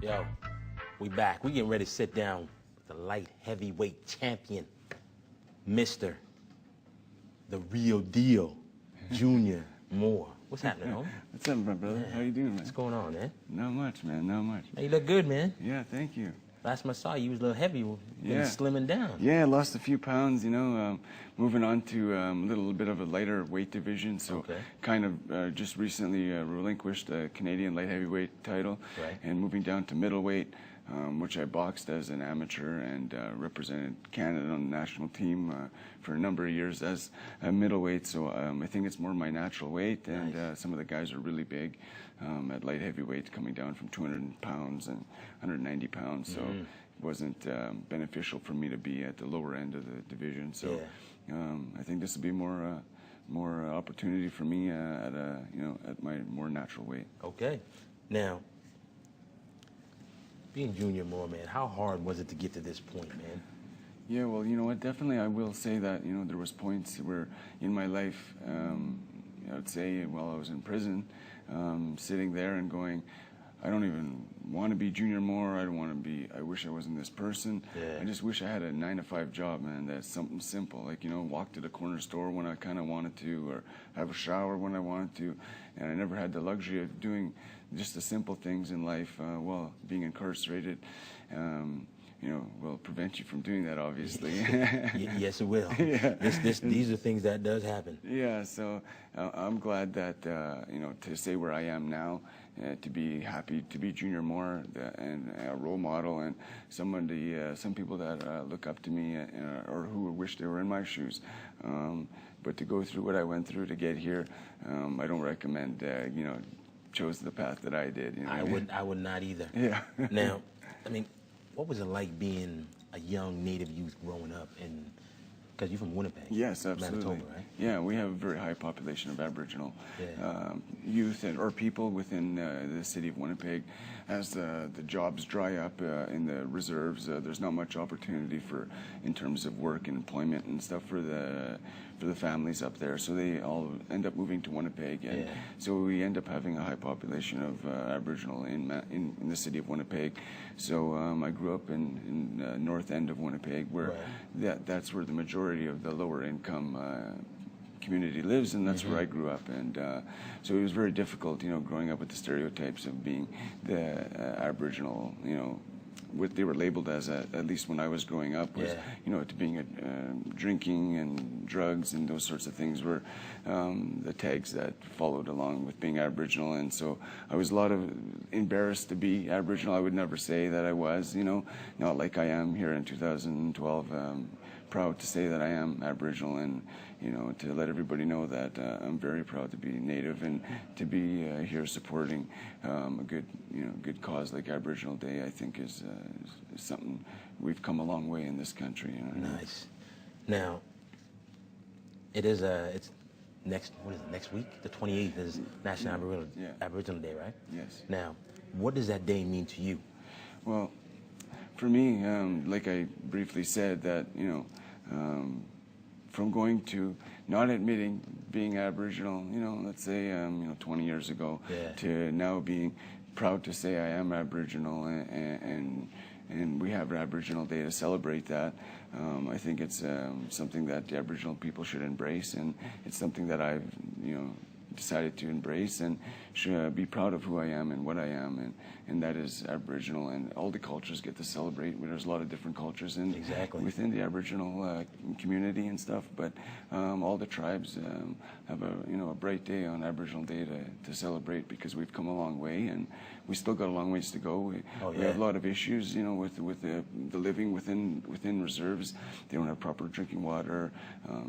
Yo, we back. We getting ready to sit down with the light heavyweight champion, Mr. The Real Deal, Junior Moar. What's happening, homie? What's up, my brother? Man, how you doing, man? What's going on, man? Not much, man. Not much. Hey, you look good, man. Yeah, thank you. Last time I saw you, you was a little heavy. You been slimming down. Yeah, I lost a few pounds, you know, moving on to a little bit of a lighter weight division. So kind of just recently relinquished the Canadian light heavyweight title and moving down to middleweight, which I boxed as an amateur and represented Canada on the national team for a number of years as a middleweight. So I think it's more my natural weight, and some of the guys are really big at light heavyweight, coming down from 200 pounds and 190 pounds. So it wasn't beneficial for me to be at the lower end of the division. So I think this will be more opportunity for me at my more natural weight. Okay. Now, being Junior Moar, man, how hard was it to get to this point, man? Yeah, well, you know what, definitely I will say that, you know, there was points where in my life, I would say while I was in prison, sitting there and going, I don't even want to be Junior Moar. I don't want to be, I wish I wasn't this person. I just wish I had a 9-to-5 job, man. That's something simple, like, you know, walk to the corner store when I kind of wanted to, or have a shower when I wanted to. And I never had the luxury of doing just the simple things in life. Well, being incarcerated, you know, will prevent you from doing that, obviously. Yes, it will. These are things that does happen. Yeah, so I'm glad that, you know, to say where I am now, to be happy to be Junior Moar and a role model and some people that look up to me or who wish they were in my shoes. But to go through what I went through to get here, I don't recommend, you know, chose the path that I did. You know I would not either. Yeah. Now, I mean, what was it like being a young Native youth growing up in? Because you're from Winnipeg. Yes, absolutely. Manitoba, right? Yeah, we have a very high population of Aboriginal youth or people within the city of Winnipeg. As the jobs dry up in the reserves, there's not much opportunity in terms of work and employment and stuff for the families up there. So they all end up moving to Winnipeg, and so we end up having a high population of Aboriginal in the city of Winnipeg. So I grew up in the north end of Winnipeg, where that's where the majority of the lower income community lives, and that's where I grew up. And so it was very difficult, you know, growing up with the stereotypes of being the Aboriginal, you know, what they were labeled as, at least when I was growing up, was, you know, to being drinking and drugs and those sorts of things were the tags that followed along with being Aboriginal. And so I was embarrassed to be Aboriginal. I would never say that I was, you know, not like I am here in 2012. Proud to say that I am Aboriginal, and, you know, to let everybody know that I'm very proud to be Native and to be here supporting a good cause like Aboriginal Day. I think is something we've come a long way in this country. You know? Nice. Now, it's next week? The 28th is National Aboriginal Day, right? Yes. Now, what does that day mean to you? Well, for me, like I briefly said, that, you know, from going to not admitting being Aboriginal, you know, let's say, 20 years ago, to now being proud to say I am Aboriginal, and we have Aboriginal Day to celebrate that. I think it's something that the Aboriginal people should embrace, and it's something that I've, you know, decided to embrace and should be proud of who I am and what I am, and that is Aboriginal, and all the cultures get to celebrate. There's a lot of different cultures within the Aboriginal community and stuff, but all the tribes have a bright day on Aboriginal Day to celebrate, because we've come a long way, and we still got a long ways to go. We have a lot of issues, you know, with the living within reserves. They don't have proper drinking water.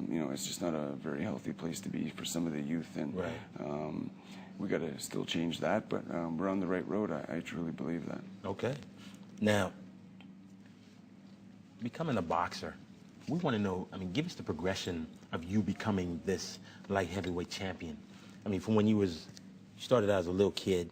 You know, it's just not a very healthy place to be for some of the youth, and we got to still change that, but we're on the right road. I truly believe that. Okay. Now, becoming a boxer, we want to know, I mean, give us the progression of you becoming this light heavyweight champion. I mean, from when you started out as a little kid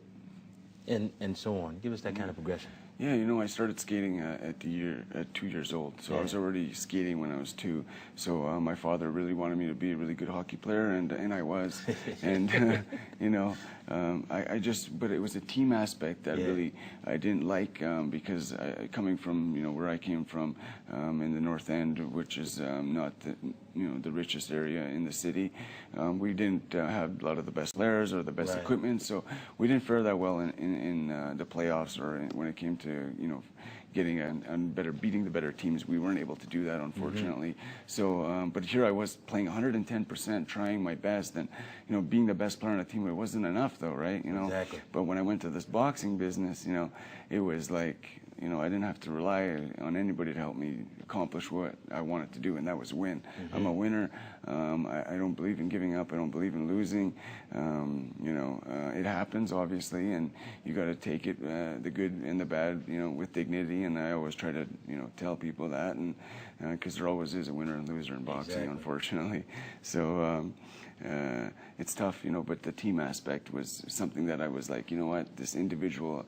and so on. Give us that kind of progression. Yeah, you know, I started skating at 2 years old, so I was already skating when I was 2. So my father really wanted me to be a really good hockey player, and I was. And you know, but it was a team aspect that really I didn't like, because coming from where I came from, in the North End, which is not the richest area in the city, we didn't have a lot of the best players or the best equipment, so we didn't fare that well in the playoffs or when it came to getting beating the better teams. We weren't able to do that, unfortunately. So, but here I was playing 110%, trying my best, and being the best player on the team. It wasn't enough, though, right? Exactly. But when I went to this boxing business, it was like, I didn't have to rely on anybody to help me accomplish what I wanted to do, and that was win. I'm a winner. I don't believe in giving up. I don't believe in losing. It happens, obviously, and you got to take it, the good and the bad, with dignity. And I always try to, tell people that, and because there always is a winner and loser in boxing, unfortunately. So. It's tough, but the team aspect was something that I was like, what, this individual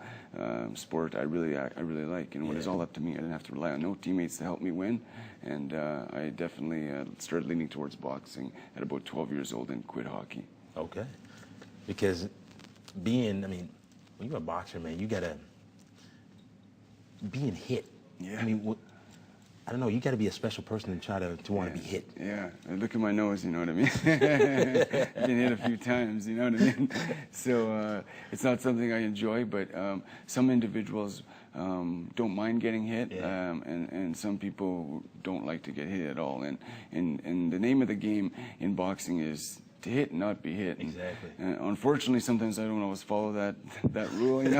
sport I really like. When it's all up to me, I didn't have to rely on no teammates to help me win. And I definitely started leaning towards boxing at about 12 years old and quit hockey. Okay. Because when you're a boxer, man, you gotta being hit. Yeah. I don't know, you got to be a special person to try to want to be hit. Yeah, look at my nose, you know what I mean? Been hit a few times, you know what I mean? So it's not something I enjoy, but some individuals don't mind getting hit, and some people don't like to get hit at all. And the name of the game in boxing is to hit and not be hit. Exactly. Unfortunately, sometimes I don't always follow that rule, and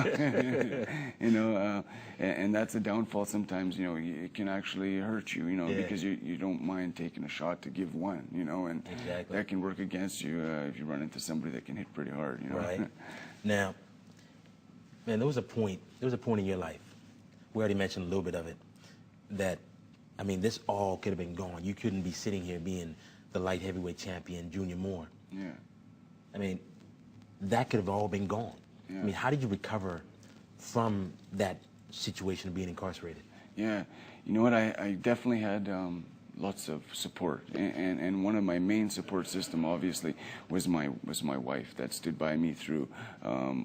that's a downfall. Sometimes, it can actually hurt you, because you don't mind taking a shot to give one, and that can work against you if you run into somebody that can hit pretty hard, Right. Now, man, there was a point in your life, we already mentioned a little bit of it, that, this all could have been gone. You couldn't be sitting here being the light heavyweight champion, Junior Moar. Yeah. That could have all been gone. Yeah. How did you recover from that situation of being incarcerated? Yeah, you know what? I definitely had lots of support, and one of my main support system, obviously, was my wife that stood by me through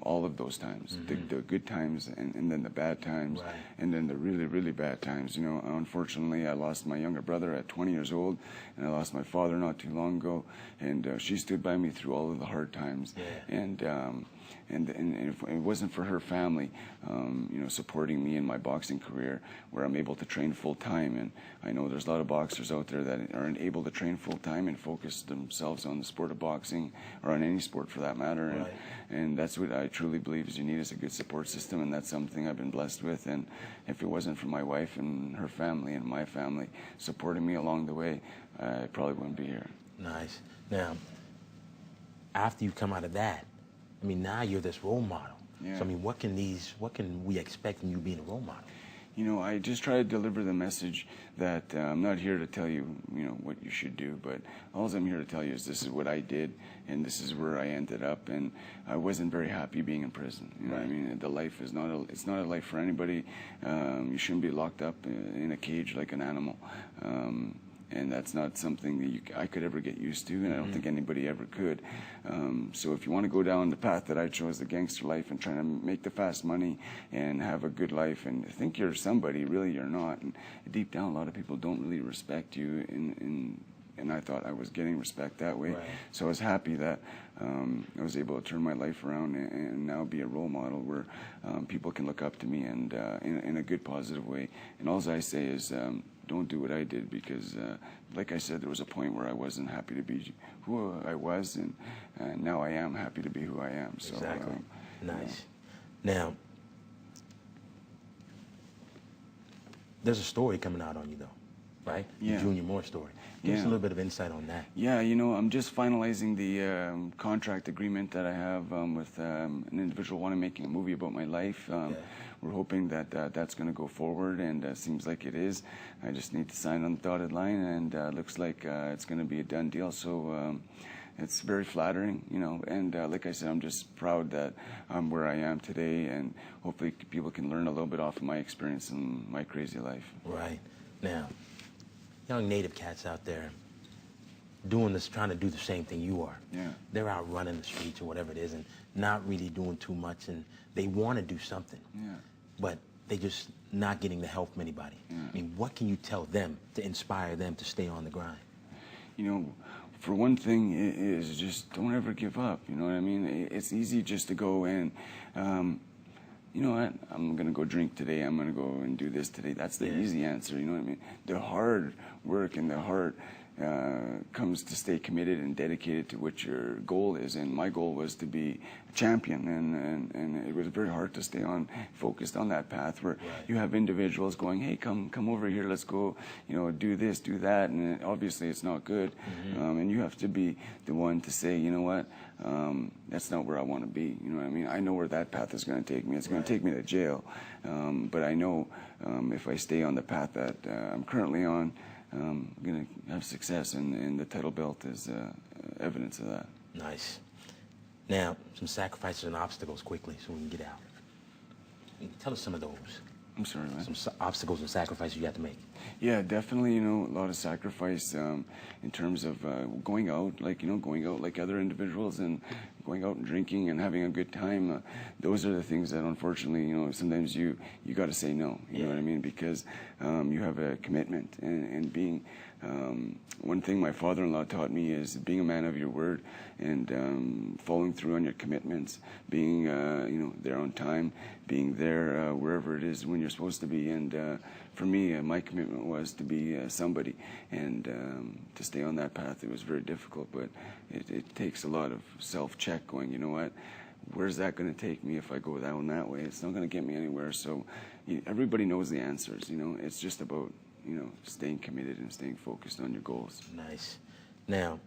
all of those times, the good times, and then the bad times, and then the really, really bad times. Unfortunately, I lost my younger brother at 20 years old, and I lost my father not too long ago, and she stood by me through all of the hard times, and if it wasn't for her family, supporting me in my boxing career, where I'm able to train full time, and I know there's a lot of boxers out there that aren't able to train full time and focus themselves on the sport of boxing, or on any sport for that matter, and that's what I truly believe is you need is a good support system, and that's something I've been blessed with. And if it wasn't for my wife and her family and my family supporting me along the way, I probably wouldn't be here. Nice. Now, after you come out of that, now you're this role model. Yeah. So what can we expect from you being a role model? I just try to deliver the message that I'm not here to tell you, what you should do, but all I'm here to tell you is this is what I did, and this is where I ended up, and I wasn't very happy being in prison. The life is it's not a life for anybody. You shouldn't be locked up in a cage like an animal. And that's not something that I could ever get used to, and I don't think anybody ever could. So if you want to go down the path that I chose, the gangster life, and trying to make the fast money and have a good life and think you're somebody, really you're not. And deep down, a lot of people don't really respect you, and I thought I was getting respect that way. So I was happy that I was able to turn my life around and now be a role model where people can look up to me, and in a good, positive way. And all I say is, don't do what I did, because like I said, there was a point where I wasn't happy to be who I was, and now I am happy to be who I am. So, exactly. Nice. Now, there's a story coming out on you, though, right? Yeah. The Junior Moar story. Give us a little bit of insight on that. Yeah, I'm just finalizing the contract agreement that I have with an individual wanting making a movie about my life. We're hoping that that's going to go forward, and seems like it is. I just need to sign on the dotted line, and looks like it's going to be a done deal. So it's very flattering, and like I said, I'm just proud that I'm where I am today, and hopefully people can learn a little bit off of my experience and my crazy life. Right. Now, young native cats out there doing this, trying to do the same thing you are. Yeah. They're out running the streets or whatever it is, and not really doing too much, and they want to do something, but they just not getting the help from anybody. I mean, what can you tell them to inspire them to stay on the grind? You know, for one thing is just don't ever give up. You know what I mean? It's easy just to go and, you know what, I'm going to go drink today. I'm going to go and do this today. That's the easy answer. You know what I mean? The hard work and the heart comes to stay committed and dedicated to what your goal is. And my goal was to be a champion, and it was very hard to stay on focused on that path where you have individuals going, hey, come over here, let's go, you know, do this, do that, and obviously it's not good. And you have to be the one to say, you know what, that's not where I want to be. You know what I mean? I know where that path is going to take me. It's going to take me to jail, but I know if I stay on the path that I'm currently on, I'm going to have success, and the title belt is evidence of that. Nice. Now, some sacrifices and obstacles quickly so we can get out. Tell us some of those. I'm sorry, man. Some obstacles and sacrifices you have to make. Yeah, definitely, you know, a lot of sacrifice in terms of going out like other individuals and going out and drinking and having a good time. Those are the things that, unfortunately, you know, sometimes you got to say no, you know what I mean, because you have a commitment, and being, one thing my father-in-law taught me is being a man of your word and following through on your commitments, being, you know, there on time, being there wherever it is when you're supposed to be. And for me, my commitment was to be somebody, and to stay on that path. It was very difficult, but it takes a lot of self-check, going, you know what, where's that going to take me if I go down that way? It's not going to get me anywhere. So everybody knows the answers, you know. It's just about, you know, staying committed and staying focused on your goals. Nice. Now,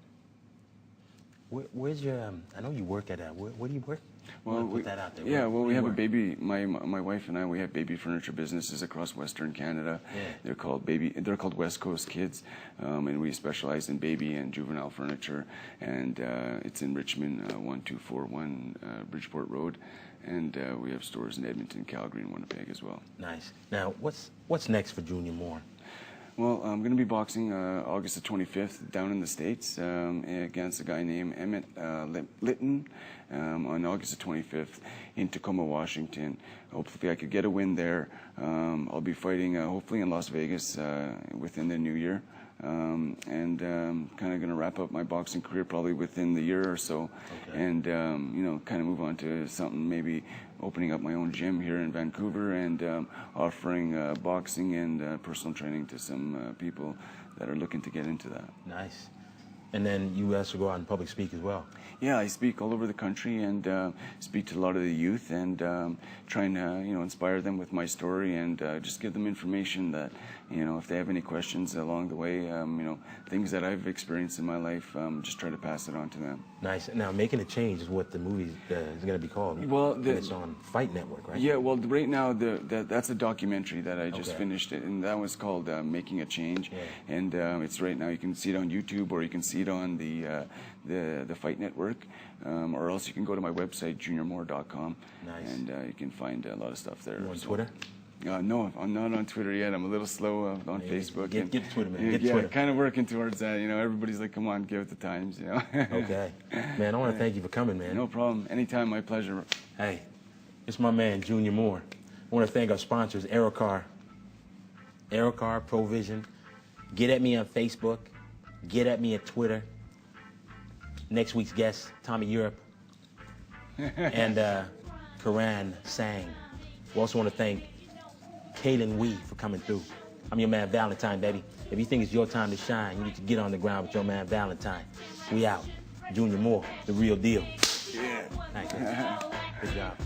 where's your, I know you work at, where do you work? Well, put that out there. Yeah, well, we have a baby. My wife and I, we have baby furniture businesses across Western Canada. They're called West Coast Kids, and we specialize in baby and juvenile furniture. And it's in Richmond, 1241 Bridgeport Road, and we have stores in Edmonton, Calgary, and Winnipeg as well. Nice. Now, what's next for Junior Moar? Well, I'm going to be boxing August the 25th down in the States against a guy named Emmett Litton on August the 25th in Tacoma, Washington. Hopefully I could get a win there. I'll be fighting hopefully in Las Vegas within the new year. And kind of going to wrap up my boxing career probably within the year or so. And, you know, kind of move on to something, maybe opening up my own gym here in Vancouver and offering boxing and personal training to some people that are looking to get into that. Nice. And then you also go out and public speak as well. Yeah, I speak all over the country and speak to a lot of the youth and trying to, you know, inspire them with my story and just give them information that, you know, if they have any questions along the way, you know, things that I've experienced in my life, just try to pass it on to them. Nice. Now, Making a Change is what the movie is going to be called. Well, it's on Fight Network, right? Yeah, well, right now, that's a documentary that I just finished it, and that was called Making a Change. And it's right now, you can see it on YouTube or you can see it on the Fight Network, or else you can go to my website, juniormoar.com. Nice. And you can find a lot of stuff there. You on Twitter? No, I'm not on Twitter yet. I'm a little slow on Facebook. Get Twitter, man. Get yeah, Twitter. Kind of working towards that. You know, everybody's like, come on, give it the times, you know. Okay. Man, I want to thank you for coming, man. No problem. Anytime, my pleasure. Hey, it's my man, Junior Moar. I want to thank our sponsors, Aerocar, Provision. Get at me on Facebook. Get at me at Twitter. Next week's guest, Tommy Europe. And Karan Sang. We also want to thank Kaylin Wee for coming through. I'm your man Valentine, baby. If you think it's your time to shine, you need to get on the ground with your man Valentine. We out. Junior Moar, the real deal. Yeah. Thank you. Good job.